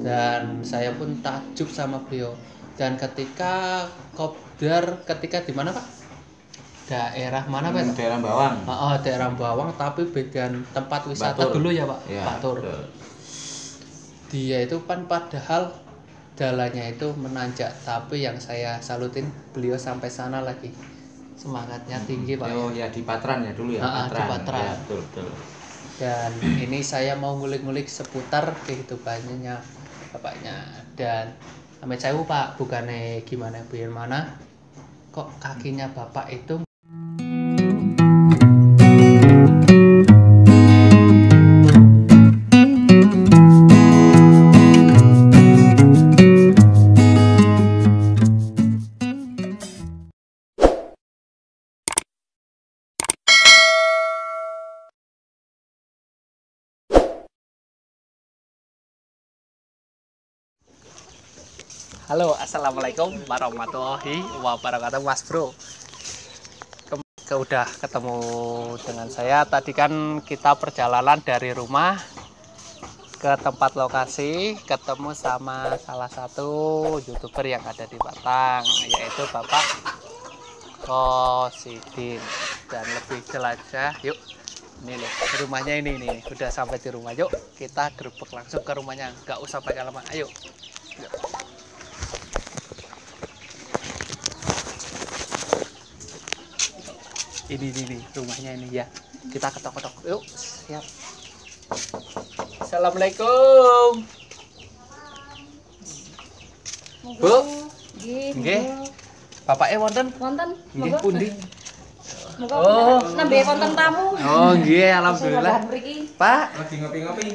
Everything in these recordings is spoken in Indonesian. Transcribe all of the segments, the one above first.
dan saya pun takjub sama beliau. Dan ketika kopdar, ketika di mana Pak? Daerah mana Pak? Daerah Bawang. Daerah Bawang, tapi bagian tempat wisata Batur. dulu ya Pak. Ya, Batur. betul. Dia itu kan padahal jalannya itu menanjak, tapi yang saya salutin beliau sampai sana lagi. Semangatnya tinggi Pak. Oh ya, di Patran ya dulu ya. Di Patran. Ya, betul. Dan ini saya mau ngulik-ngulik seputar kehidupannya bapaknya. Dan amit sewu Pak, bukannya gimana biar mana kok kakinya bapak itu. Halo, assalamualaikum warahmatullahi wabarakatuh, Mas Bro. Udah ketemu dengan saya. Tadi kan kita perjalanan dari rumah ke tempat lokasi, ketemu sama salah satu YouTuber yang ada di Batang, yaitu Bapak Kosidin. Dan lebih jelajah, yuk. Ini nih, rumahnya ini udah sampai di rumah. Yuk, kita gerbek langsung ke rumahnya. Nggak usah pakai lama. Ayo. Yuk. Ini rumahnya ini ya. Kita ketok-ketok. Yuk, siap. Assalamualaikum. Bu. Nggih. Bapake wonten? Wonten. Nggih, pundi? Oh, nembe wonten tamu. Oh, nggih, alhamdulillah. Pak, Lagi ngopi-ngopi.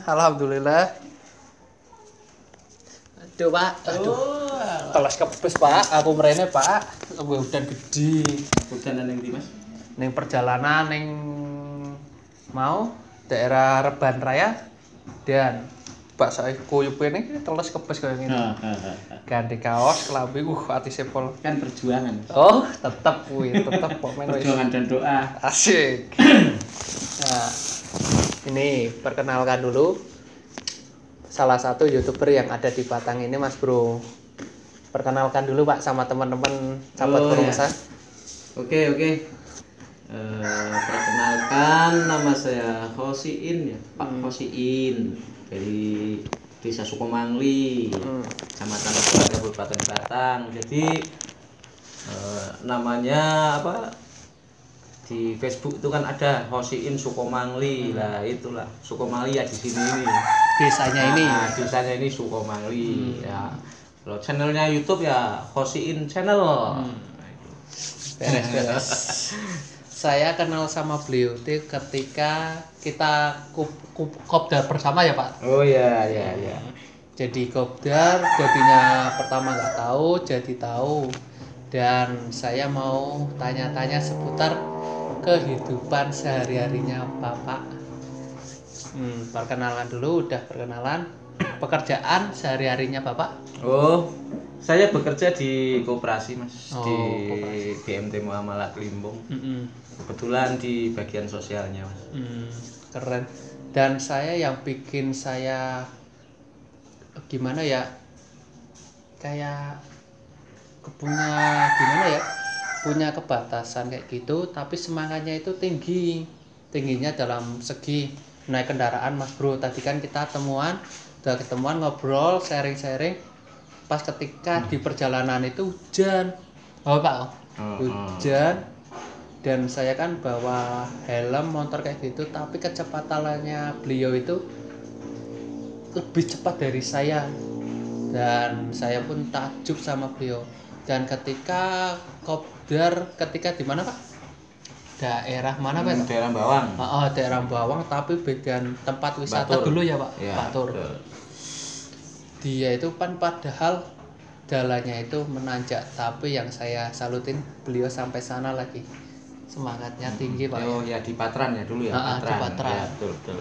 Alhamdulillah. Aduh, Pak. Aduh. Telas kepes, Pak. Aku mrene, Pak. Udan gede. Udanan yang di Mas? Ning perjalanan ning mau daerah Reban Raya dan Pak saya kuyup ini teles kepes kayak gini. Ganti kaos, kelambi, ati sepol. Kan perjuangan. Oh, tetap komen Perjuangan dan doa. asik. Nah, ini perkenalkan dulu salah satu YouTuber yang ada di Batang ini, Mas Bro. Perkenalkan dulu Pak sama teman-teman sahabat perusahaan. Oke. Perkenalkan, nama saya Hosiin ya, Pak Hosiin dari Desa Sukomangli, Kecamatan Lebat, Kabupaten Batang. Jadi namanya apa? Di Facebook itu kan ada Hosiin Sukomangli. Lah itulah Sukomangli ya di sini ini. Desanya ini. Desanya ini Sukomangli ya. Kalau channelnya YouTube ya Hosiin Channel. Beres. Saya kenal sama beliau itu ketika kita kopdar bersama ya Pak. Oh ya. Jadi kopdar, jadinya pertama nggak tahu, jadi tahu. Dan saya mau tanya-tanya seputar kehidupan sehari-harinya Bapak. Perkenalan dulu, udah perkenalan. Pekerjaan sehari-harinya Bapak? Oh, saya bekerja di koperasi Mas, di koperasi. BMT Muamalah Limbung. Kebetulan di bagian sosialnya Mas. Keren. Dan saya yang bikin saya gimana ya, kayak punya kebatasan kayak gitu, tapi semangatnya itu tingginya dalam segi naik kendaraan Mas Bro. Tadi kan kita udah ketemuan ngobrol, sharing pas ketika di perjalanan itu hujan Pak, hujan. Dan saya kan bawa helm motor kayak gitu, tapi kecepatannya beliau itu lebih cepat dari saya. Dan saya pun takjub sama beliau. Dan ketika kopdar, ketika di mana Pak? Daerah mana Pak? Daerah Bawang. Daerah Bawang, tapi bagian tempat wisata Batur. dulu ya Pak. Ya, Batur. betul. Dia itu kan padahal jalannya itu menanjak, tapi yang saya salutin beliau sampai sana lagi. Semangatnya tinggi Pak. Oh ya, di Patran ya dulu ya. Di Patran. Ya, betul.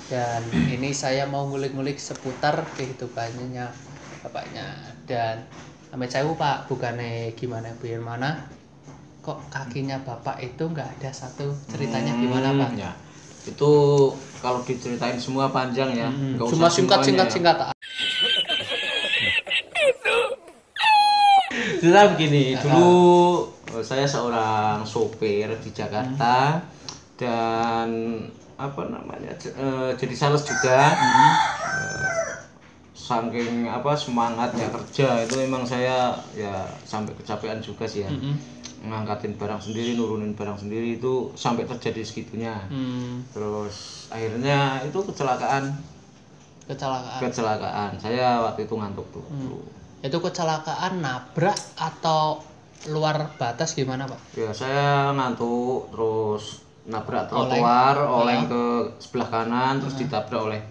Dan ini saya mau ngulik-ngulik seputar kehidupannya bapaknya. Dan amit sewu Pak, bukannya gimana biar mana kok kakinya bapak itu nggak ada satu ceritanya gimana Pak? Ya. Itu kalau diceritain semua panjang ya. Nggak Cuma usah semuanya ya. singkat. Cerita begini, dulu saya seorang sopir di Jakarta dan apa namanya jadi sales juga. Saking semangatnya kerja itu memang saya ya sampai kecapean juga sih ya. Ngangkatin barang sendiri, nurunin barang sendiri itu sampai terjadi segitunya. Terus akhirnya itu kecelakaan. Saya waktu itu ngantuk tuh. Itu kecelakaan nabrak atau luar batas gimana, Pak? Ya saya ngantuk terus nabrak trotoar, oleng ke sebelah kanan terus ditabrak oleh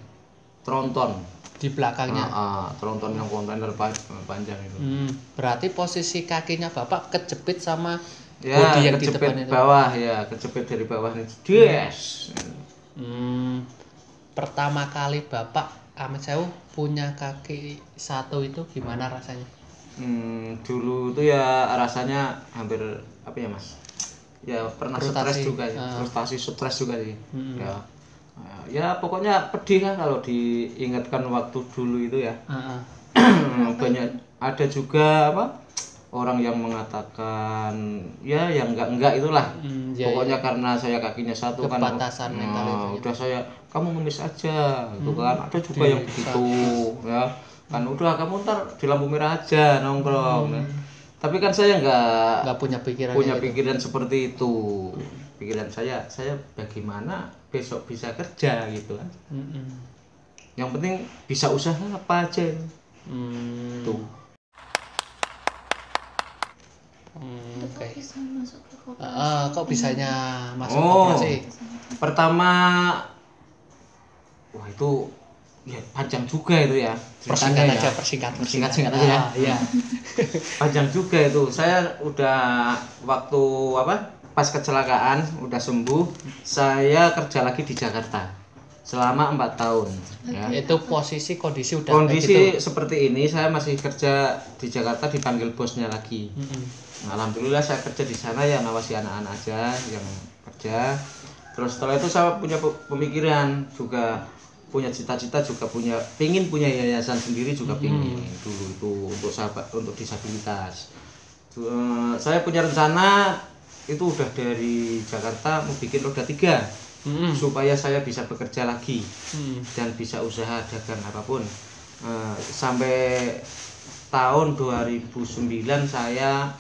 tronton Di belakangnya. tronton yang kontainer panjang itu. Berarti posisi kakinya Bapak kejepit sama Ya, bodi yang di depan kejepit itu. bawah ya, kejepit dari bawah nih. Yes. Pertama kali Bapak Amit Sewu punya kaki satu itu gimana rasanya? Dulu itu ya rasanya hampir apa ya Mas? Ya pernah stres juga ya, frustasi stres juga sih. Ya pokoknya pedih kan kalau diingatkan waktu dulu itu ya. Banyak ada juga orang yang mengatakan ya yang enggak itulah. Pokoknya karena saya kakinya satu kan Kebatasan mental itu. udah saya kamu ngemis aja gitu kan. Ada juga yang begitu ya. Kan udah kamu ntar di lampu merah aja nongkrong. Tapi kan saya Nggak punya pikiran pikiran seperti itu. Pikiran saya bagaimana besok bisa kerja gitu kan. Yang penting bisa usaha apa aja. Tuh. Oke. Bisa masuk ke koperasi. Kok bisanya masuk koperasi? Pertama wah itu ya panjang juga itu ya. Persingkat aja ya. Iya. Panjang juga itu. Saya udah waktu pas kecelakaan udah sembuh, saya kerja lagi di Jakarta selama 4 tahun ya. Itu kondisi udah kayak Kondisi gitu. seperti ini, saya masih kerja di Jakarta dipanggil bosnya lagi. Alhamdulillah saya kerja di sana ya, ngawasi anak-anak aja yang kerja. Terus setelah itu saya punya pemikiran juga, punya cita-cita juga, pingin punya yayasan sendiri juga pingin dulu itu untuk disabilitas. Saya punya rencana itu udah dari Jakarta mau bikin roda 3 supaya saya bisa bekerja lagi dan bisa usaha dagang apapun. Sampai tahun 2009 saya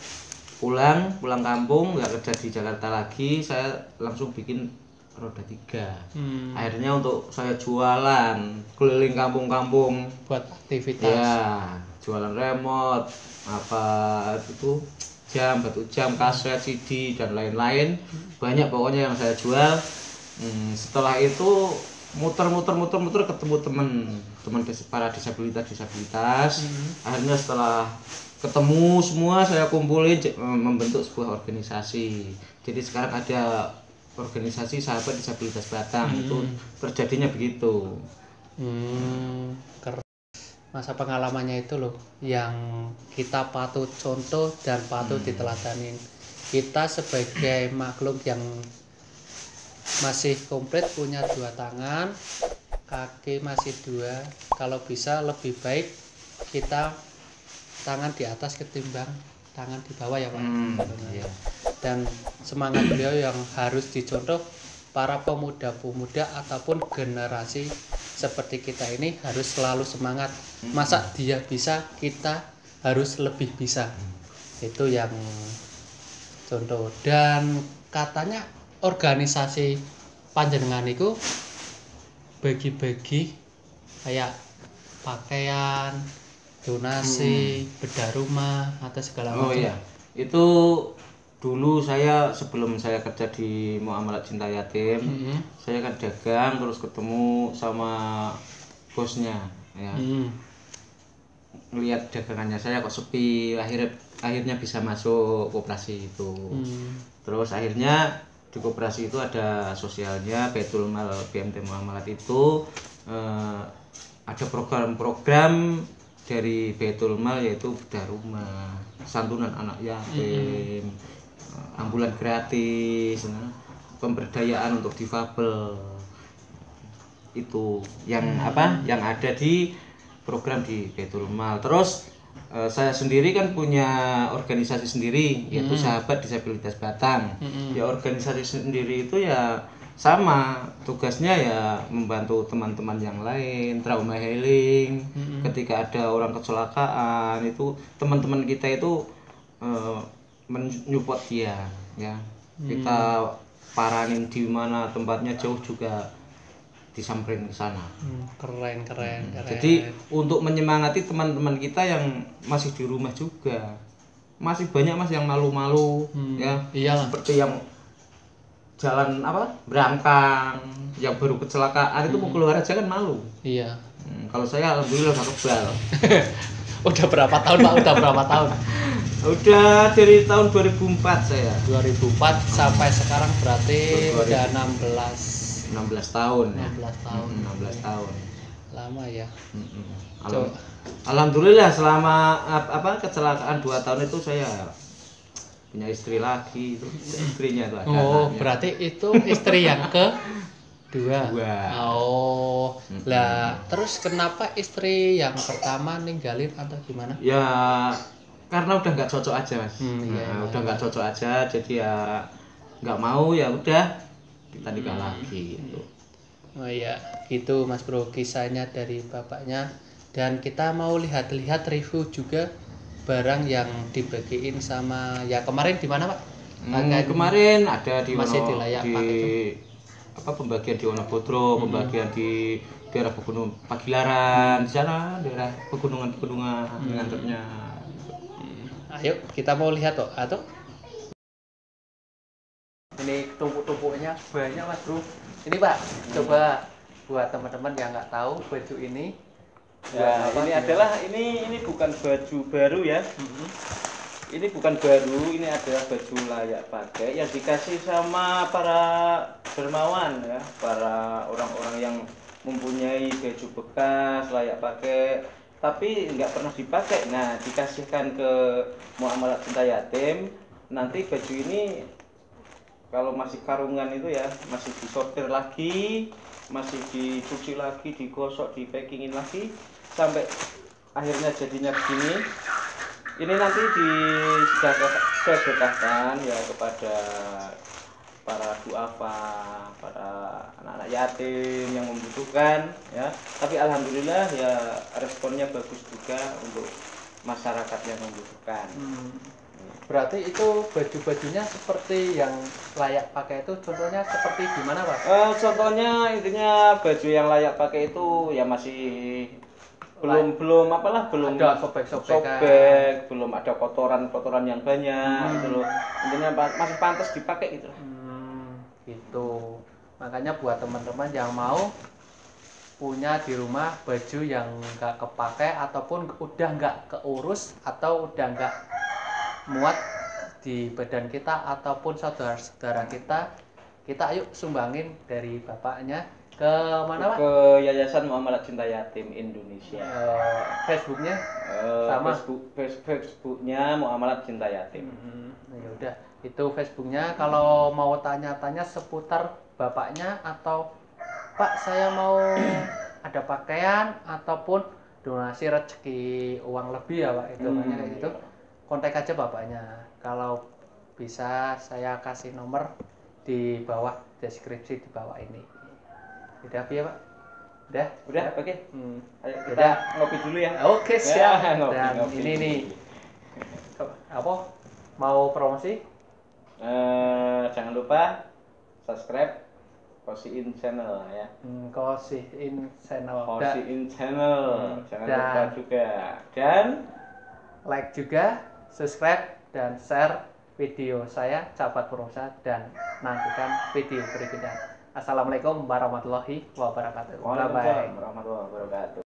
pulang kampung, nggak kerja di Jakarta lagi, saya langsung bikin roda 3. Akhirnya untuk saya jualan keliling kampung-kampung buat aktivitas. ya, jualan remote itu batu jam, kaset, CD dan lain-lain. Banyak pokoknya yang saya jual. Setelah itu muter ketemu teman para disabilitas. Akhirnya setelah ketemu semua saya kumpulin membentuk sebuah organisasi. Jadi sekarang ada organisasi Sahabat Disabilitas Batang. Itu terjadinya begitu. Masa pengalamannya itu loh yang kita patut contoh dan patut diteladanin. Kita sebagai makhluk yang masih komplit, punya 2 tangan, kaki masih 2, kalau bisa lebih baik kita tangan di atas ketimbang tangan di bawah ya Pak. Iya. Dan semangat beliau yang harus dicontoh para pemuda-pemuda ataupun generasi seperti kita ini harus selalu semangat. Masa dia bisa, kita harus lebih bisa. Itu yang contoh. Dan katanya organisasi panjenengan itu bagi-bagi kayak pakaian, donasi, bedah rumah atau segala macam. Oh iya, itu dulu saya sebelum saya kerja di Muamalat Cinta Yatim, saya kan dagang terus ketemu sama bosnya ya. Lihat dagangannya saya kok sepi, akhirnya bisa masuk koperasi itu. Terus akhirnya di koperasi itu ada sosialnya, Baitul Mal BMT Muamalat itu ada program-program dari Baitul Mal, yaitu bedah rumah, santunan anak yatim, ambulan gratis, pemberdayaan untuk difabel. itu yang yang ada di program di Baitul Mal. Terus saya sendiri kan punya organisasi sendiri yaitu Sahabat Disabilitas Batang. Ya organisasi sendiri itu ya sama tugasnya ya membantu teman-teman yang lain trauma healing. Ketika ada orang kecelakaan itu teman-teman kita itu menyupport dia ya. Kita paranin di mana tempatnya jauh juga disamperin ke sana. Keren. Jadi untuk menyemangati teman-teman kita yang masih di rumah juga. Masih banyak Mas yang malu-malu ya. Iyalah. Seperti yang jalan berangkang, yang baru kecelakaan itu mau keluar aja kan malu. Iya. Kalau saya alhamdulillah udah kebal. Udah berapa tahun Pak? Udah berapa tahun? Udah dari tahun 2004 saya. 2004 sampai sekarang berarti udah 16 tahun ya. 16 tahun. 16 tahun. Lama ya. Alhamdulillah selama kecelakaan 2 tahun itu saya punya istri lagi, itu istrinya itu ada. Oh, anaknya. berarti itu istri yang kedua. Oh, lah terus kenapa istri yang pertama ninggalin atau gimana? Ya karena udah nggak cocok aja Mas. Udah nggak cocok aja, jadi ya nggak mau ya udah kita nikah lagi gitu. Oh iya, gitu Mas Bro kisahnya dari bapaknya. Dan kita mau lihat-lihat review juga barang yang dibagiin sama ya kemarin di mana Pak? Kemarin ada di masih di layak pembagian di Wonobodro, pembagian di daerah Pegunungan Pagilaran, di sana daerah pegunungan nganternya. Ayo kita mau lihat atau ini tumpuk-tumpuknya banyak Mas Bro. Ini Pak, coba buat teman-teman yang nggak tahu baju ini. Ya, ini bukan baju baru ya. Ini bukan baru, ini adalah baju layak pakai yang dikasih sama para dermawan ya, para orang-orang yang mempunyai baju bekas layak pakai tapi nggak pernah dipakai. Nah, dikasihkan ke Muamalat Cinta Yatim. Nanti baju ini kalau masih karungan itu ya masih disortir lagi, masih dicuci lagi, digosok, dipackingin lagi sampai akhirnya jadinya begini. Ini nanti disedekahkan ya kepada para duafa, para anak-anak yatim yang membutuhkan ya. Tapi alhamdulillah ya responnya bagus juga untuk masyarakat yang membutuhkan. Berarti itu baju-bajunya seperti yang layak pakai itu contohnya seperti gimana Pak? Contohnya intinya baju yang layak pakai itu ya masih belum ada sobek, belum ada kotoran yang banyak gitu loh. Intinya masih pantas dipakai gitu. Gitu. Makanya buat teman-teman yang mau punya di rumah baju yang nggak kepake ataupun udah nggak keurus atau udah nggak muat di badan kita ataupun saudara-saudara kita ayo sumbangin dari bapaknya ke mana Pak? Ke Yayasan Muamalat Cinta Yatim Indonesia. Facebooknya sama Facebooknya Muamalat Cinta Yatim. Ya udah itu Facebooknya. Kalau mau tanya-tanya seputar bapaknya atau Pak saya mau ada pakaian ataupun donasi rezeki uang lebih ya Pak itu banyak kayak gitu. Kontak aja bapaknya. Kalau bisa saya kasih nomor di bawah deskripsi di bawah ini. Udah ya Pak? Udah oke. Ayo kita udah. ngopi dulu ya. Oke siap. Ya, ngopi. Dan ini nih apa mau promosi? Jangan lupa subscribe Kosiin channel ya. Kosiin channel. Jangan lupa juga dan like juga, subscribe dan share video saya Cabat Prosa dan nantikan video berikutnya. Assalamualaikum warahmatullahi wabarakatuh. Waalaikumsalam warahmatullahi wabarakatuh.